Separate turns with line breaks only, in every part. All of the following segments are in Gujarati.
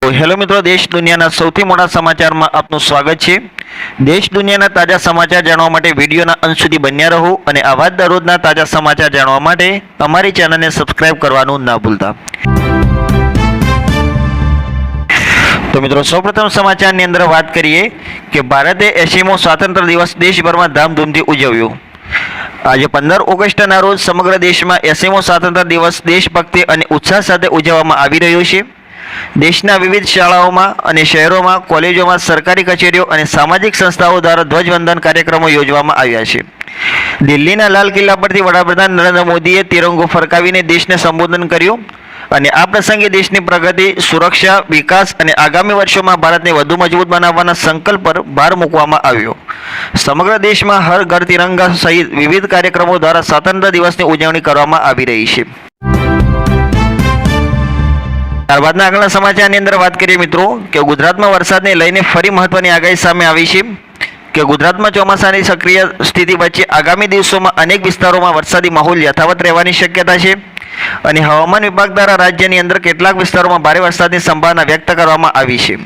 તો હેલો મિત્રો, દેશ દુનિયાના સૌથી મોટા સમાચારમાં આપનું સ્વાગત છે। દેશ દુનિયાના તાજા સમાચાર જાણવા માટે વિડીયોના અંત સુધી બન્યા રહો અને આવા જ દરરોજના તાજા સમાચાર જાણવા માટે અમારી ચેનલને સબસ્ક્રાઇબ કરવાનું ના ભૂલતા। તો મિત્રો, સૌપ્રથમ સમાચારની અંદર વાત કરીએ કે ભારતે 80મો સ્વાતંત્ર્ય દિવસ દેશભરમાં ધામધૂમથી ઉજવ્યો। આજે 15 ઓગસ્ટના રોજ સમગ્ર દેશમાં 80મો સ્વાતંત્ર્ય દિવસ દેશભક્તિ અને ઉત્સાહ સાથે ઉજવવામાં આવી રહ્યો છે। દેશના વિવિધ શાળાઓમાં અને શહેરોમાં, કોલેજોમાં, સરકારી કચેરીઓ અને સામાજિક સંસ્થાઓ દ્વારા ધ્વજવંદન કાર્યક્રમો યોજવામાં આવ્યા છે। દિલ્હીના લાલ કિલ્લા પરથી વડાપ્રધાન નરેન્દ્ર મોદીએ તિરંગો ફરકાવીને દેશને સંબોધન કર્યું અને આ પ્રસંગે દેશની પ્રગતિ, સુરક્ષા, વિકાસ અને આગામી વર્ષોમાં ભારતને વધુ મજબૂત બનાવવાના સંકલ્પ પર ભાર મૂકવામાં આવ્યો। સમગ્ર દેશમાં હર ઘર તિરંગા સહિત વિવિધ કાર્યક્રમો દ્વારા સ્વાતંત્ર્ય દિવસની ઉજવણી કરવામાં આવી રહી છે। ત્યારબાદના આગળના સમાચારની અંદર વાત કરીએ મિત્રો કે ગુજરાતમાં વરસાદને લઈને ફરી મહત્વની આગાહી સામે આવી છે કે ગુજરાતમાં ચોમાસાની સક્રિય સ્થિતિ વચ્ચે આગામી દિવસોમાં અનેક વિસ્તારોમાં વરસાદી માહોલ યથાવત રહેવાની શક્યતા છે અને હવામાન વિભાગ દ્વારા રાજ્યની અંદર કેટલાક વિસ્તારોમાં ભારે વરસાદની સંભાવના વ્યક્ત કરવામાં આવી છે।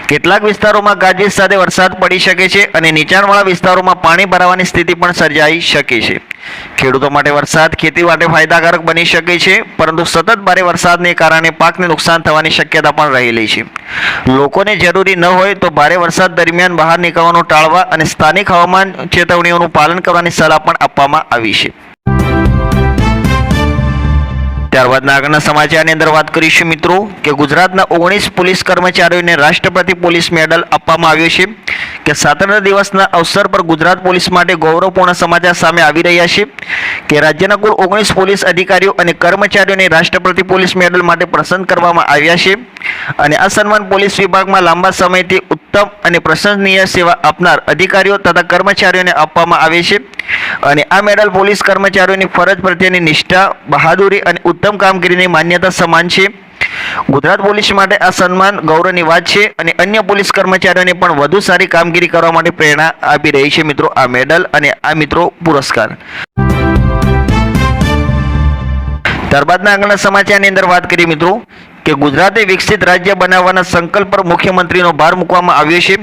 કેટલાક વિસ્તારોમાં ગાજવીજ સાથે વરસાદ પડી શકે છે અને નીચાણવાળા વિસ્તારોમાં પાણી ભરાવાની સ્થિતિ પણ સર્જાઈ શકે છે। ખેડૂતો માટે વરસાદ ખેતી માટે ફાયદાકારક બની શકે છે, પરંતુ સતત ભારે વરસાદને કારણે પાકને નુકસાન થવાની શક્યતા પણ રહેલી છે। લોકોને જરૂરી ન હોય તો ભારે વરસાદ દરમિયાન બહાર નીકળવાનું ટાળવા અને સ્થાનિક હવામાન ચેતવણીઓનું પાલન કરવાની સલાહ પણ આપવામાં આવી છે। ત્યારબાદના આગળના સમાચારની અંદર વાત કરીશું મિત્રો કે ગુજરાતના 19 પોલીસ કર્મચારીઓને રાષ્ટ્રપતિ પોલીસ મેડલ આપવામાં આવ્યો છે કે સ્વાતંત્ર્ય દિવસના અવસર પર ગુજરાત પોલીસ માટે ગૌરવપૂર્ણ સમાચાર સામે આવી રહ્યા છે કે રાજ્યના કુલ 19 પોલીસ અધિકારીઓ અને કર્મચારીઓને રાષ્ટ્રપતિ પોલીસ મેડલ માટે પસંદ કરવામાં આવ્યા છે અને આ સન્માન પોલીસ વિભાગમાં લાંબા સમયથી ઉત્તમ અને પ્રશંસનીય સેવા આપનાર અધિકારીઓ તથા કર્મચારીઓને આપવામાં આવે છે અને આ મેડલ પોલીસ કર્મચારીઓની ફરજ પ્રત્યેની નિષ્ઠા, બહાદુરી અને ઉત્તમ કામગીરીની માન્યતા સમાન છે। ગુજરાત પોલીસ માટે આ સન્માન ગૌરવની વાત છે અને અન્ય પોલીસ કર્મચારીઓને પણ વધુ સારી કામગીરી કરવા માટે પ્રેરણા આપી રહી છે મિત્રો આ મેડલ અને આ મિત્રો પુરસ્કાર। ત્યારબાદના આગળના સમાચારની અંદર વાત કરીએ મિત્રો કે ગુજરાતે વિકસિત રાજ્ય બનાવવાના સંકલ્પ પર મુખ્યમંત્રીનો ભાર મૂકવામાં આવ્યો છે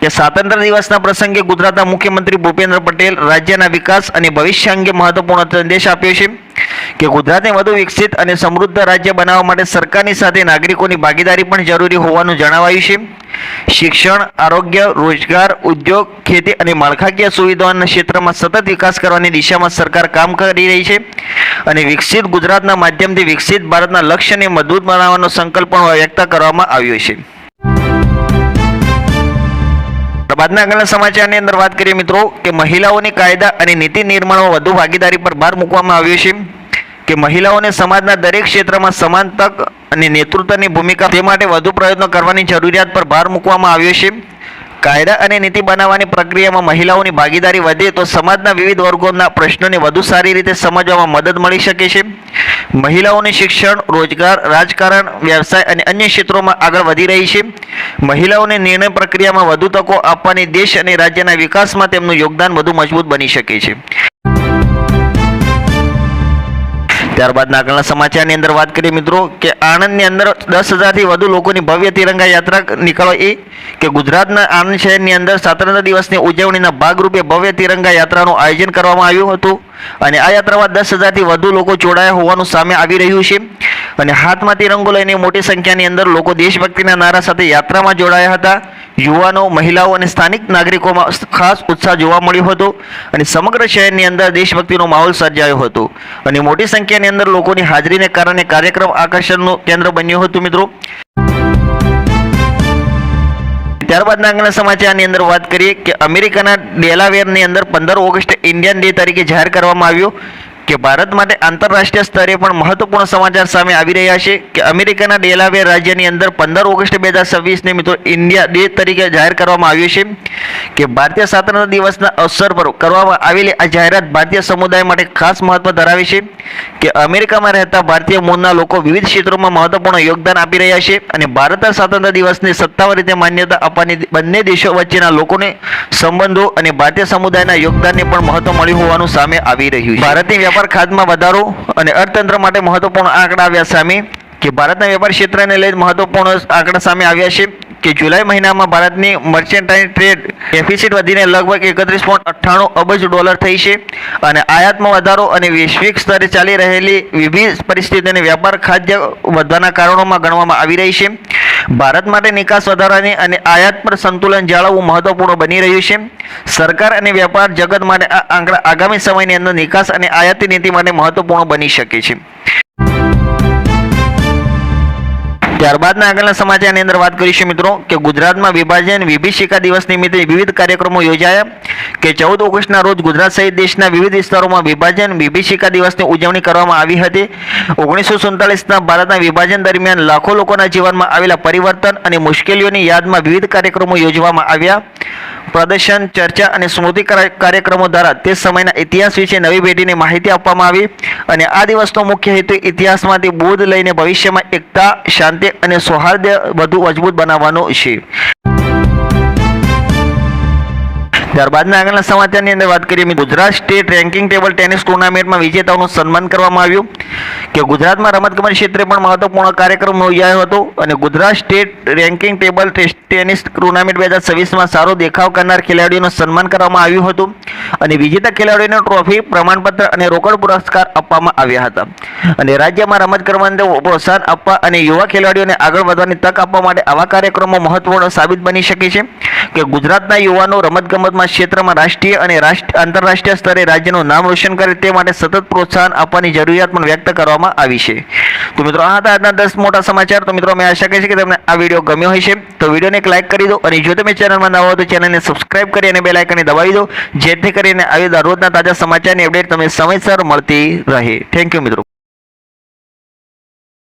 કે સ્વાતંત્ર્ય દિવસના પ્રસંગે ગુજરાતના મુખ્યમંત્રી ભૂપેન્દ્ર પટેલ રાજ્યના વિકાસ અને ભવિષ્ય અંગે મહત્વપૂર્ણ સંદેશ આપ્યો છે કે ગુજરાતને વધુ વિકસિત અને સમૃદ્ધ રાજ્ય બનાવવા માટે સરકારની સાથે નાગરિકોની ભાગીદારી પણ જરૂરી હોવાનું જણાવાયું છે। શિક્ષણ, આરોગ્ય, રોજગાર, ઉદ્યોગ, ખેતી અને માળખાકીય સુવિધાઓના ક્ષેત્રમાં સતત વિકાસ કરવાની દિશામાં સરકાર કામ કરી રહી છે અને વિકસિત ગુજરાતના માધ્યમથી વિકસિત ભારતના લક્ષ્યને મજબૂત બનાવવાનો સંકલ્પ પણ વ્યક્ત કરવામાં આવ્યો છે। ત્યારબાદના આગળના સમાચારની અંદર વાત કરીએ મિત્રો કે મહિલાઓની કાયદા અને નીતિ નિર્માણમાં વધુ ભાગીદારી પર ભાર મૂકવામાં આવ્યો છે કે મહિલાઓને સમાજના દરેક ક્ષેત્રમાં સમાન તક અને નેતૃત્વની ભૂમિકા તે માટે વધુ પ્રયત્નો કરવાની જરૂરિયાત પર ભાર મૂકવામાં આવ્યો છે। કાયદા અને નીતિ બનાવવાની પ્રક્રિયામાં મહિલાઓની ભાગીદારી વધે તો સમાજના વિવિધ વર્ગોના પ્રશ્નોને વધુ સારી રીતે સમજવામાં મદદ મળી શકે છે। મહિલાઓને શિક્ષણ, રોજગાર, રાજકારણ, વ્યવસાય અને અન્ય ક્ષેત્રોમાં આગળ વધી રહી છે। મહિલાઓને નિર્ણય પ્રક્રિયામાં વધુ તકો આપવાની દેશ અને રાજ્યના વિકાસમાં તેમનું યોગદાન વધુ મજબૂત બની શકે છે। ત્યારબાદના આગળના સમાચારની અંદર વાત કરીએ મિત્રો કે આણંદની અંદર 10,000થી વધુ લોકોની ભવ્ય તિરંગા યાત્રા નીકળવા કે ગુજરાતના આણંદ શહેરની અંદર સ્વાતંત્ર્ય દિવસની ઉજવણીના ભાગરૂપે ભવ્ય તિરંગા યાત્રાનું આયોજન કરવામાં આવ્યું હતું અને આ યાત્રામાં 10,000થી વધુ લોકો જોડાયા હોવાનું સામે આવી રહ્યું છે અને હાથમાં તિરંગો લઈને મોટી સંખ્યાની અંદર લોકો દેશભક્તિના નારા સાથે યાત્રામાં જોડાયા હતા। યુવાનો, મહિલાઓ અને સ્થાનિક નાગરિકોમાં ખાસ ઉત્સાહ જોવા મળ્યો હતો અને સમગ્ર શહેરની અંદર દેશભક્તિનો માહોલ સર્જાયો હતો અને મોટી સંખ્યાની અંદર લોકોની હાજરીને કારણે કાર્યક્રમ આકર્ષણનું કેન્દ્ર બન્યું હતું મિત્રો। ત્યારબાદના આગળના સમાચારની અંદર વાત કરીએ કે અમેરિકાના ડેલાવેરની અંદર 15 ઓગસ્ટે ઇન્ડિયન ડે તરીકે જાહેર કરવામાં આવ્યો કે ભારત માટે આંતરરાષ્ટ્રીય સ્તરે પણ મહત્વપૂર્ણ સમાચાર સામે આવી રહ્યા છે કે અમેરિકાના ડેલાવેર રાજ્યની અંદર 15 ઓગસ્ટ 2026ને મિત્રો ઇન્ડિયા ડે તરીકે જાહેર કરવામાં આવ્યું છે કે ભારતીય સ્વાતંત્ર્ય દિવસના અવસર પર કરવામાં આવેલી આ જાહેરાત ભારતીય સમુદાય માટે ખાસ મહત્વ ધરાવે છે કે અમેરિકામાં રહેતા ભારતીય મૂળના લોકો વિવિધ ક્ષેત્રોમાં મહત્વપૂર્ણ યોગદાન આપી રહ્યા છે અને ભારતના સ્વાતંત્ર્ય દિવસને સત્તાવાર રીતે માન્યતા આપવાની બંને દેશો વચ્ચેના લોકોને સંબંધો અને ભારતીય સમુદાયના યોગદાનને પણ મહત્વ મળ્યું હોવાનું સામે આવી રહ્યું છે। ભારતની વેપાર ખાતમાં વધારો અને અર્થતંત્ર માટે મહત્વપૂર્ણ આંકડા આવ્યા સામે કે ભારતના વેપાર ક્ષેત્રને લઈને મહત્વપૂર્ણ આંકડા સામે આવ્યા છે કે જુલાઈ મહિનામાં ભારતની મર્ચેન્ટાઇલ ટ્રેડ ડેફિસિટ વધીને લગભગ 31.98 અબજ ડોલર થઈ છે અને આયાતમાં વધારો અને વૈશ્વિક સ્તરે ચાલી રહેલી વિવિધ પરિસ્થિતિઓને વ્યાપાર ખાદ્ય વધવાના કારણોમાં ગણવામાં આવી રહી છે. ભારત માટે નિકાસ વધારવાની અને આયાત પર સંતુલન જાળવવું મહત્વપૂર્ણ બની રહ્યું છે. સરકાર અને વ્યાપાર જગત માટે આ આંકડા આગામી સમયની અંદર નિકાસ અને આયાતી નીતિ માટે મહત્વપૂર્ણ બની શકે છે. ત્યારબાદના આગળના સમાચારની અંદર વાત કરીશું મિત્રો કે ગુજરાતમાં વિભાજન વિભીષિકા દિવસ નિમિત્તે વિવિધ કાર્યક્રમો યોજાયા કે 14 ઓગસ્ટના રોજ ગુજરાત સહિત દેશના વિવિધ વિસ્તારોમાં વિભાજન વિભીષિકા દિવસની ઉજવણી કરવામાં આવી હતી. 1947ના ભારતના વિભાજન દરમિયાન લાખો લોકોના જીવનમાં આવેલા પરિવર્તન અને મુશ્કેલીઓની યાદમાં વિવિધ કાર્યક્રમો યોજવામાં આવ્યા. પ્રદર્શન, ચર્ચા અને સ્મૃતિ કાર્યક્રમો દ્વારા તે સમયના ઇતિહાસ વિશે નવી પેઢીને માહિતી આપવામાં આવી અને આ દિવસનો મુખ્ય હેતુ ઇતિહાસમાંથી બોધ લઈને ભવિષ્યમાં એકતા, શાંતિ અને સૌહાર્દ વધુ મજબૂત બનાવવાનો છે. ત્યારબાદના આગળના સમાચારની અંદર વાત કરીએ Gujarat state ranking table tennis ટુર્નામેન્ટમાં વિજેતાઓનું સન્માન કરવામાં આવ્યું કે ગુજરાતમાં રમતગમત ક્ષેત્રે પણ મહત્વપૂર્ણ કાર્યક્રમ યોજાયો હતો અને Gujarat state ranking table tennis tournament 2026માં સારો દેખાવ કરનાર ખેલાડીઓનું સન્માન કરવામાં આવ્યું હતું અને વિજેતા ખેલાડીઓને ટ્રોફી, પ્રમાણપત્ર અને રોકડ પુરસ્કાર આપવામાં આવ્યા હતા અને રાજ્યમાં રમતગમતને પ્રોત્સાહન આપવા અને યુવા ખેલાડીઓને આગળ વધવાની તક આપવા માટે આવા કાર્યક્રમો મહત્વપૂર્ણ સાબિત બની શકે છે કે ગુજરાતના યુવાનો રમતગમતમાં ક્ષેત્રમાં રાષ્ટ્રીય અને આંતરરાષ્ટ્રીય સ્તરે રાજ્યનું નામ રોશન કરે તે માટે સતત પ્રોત્સાહન આપવાની જરૂરિયાત પણ વ્યક્ત કરવામાં આવી છે. તો મિત્રો આ હતા આજના 10 મોટા સમાચાર. તો મિત્રો અમે આશા કરીએ છીએ કે તમને આ વિડીયો ગમ્યો હશે. તો વિડીયોને એક લાઇક કરી દો અને જો તમે ચેનલમાં નવા હો તો ચેનલને સબસ્ક્રાઇબ કરી અને બેલ આઇકનને દબાવી દો જેથી કરીને આવી દરરોજના તાજા સમાચારની અપડેટ તમને સમયસર મળતી રહે. થેન્ક યુ મિત્રો.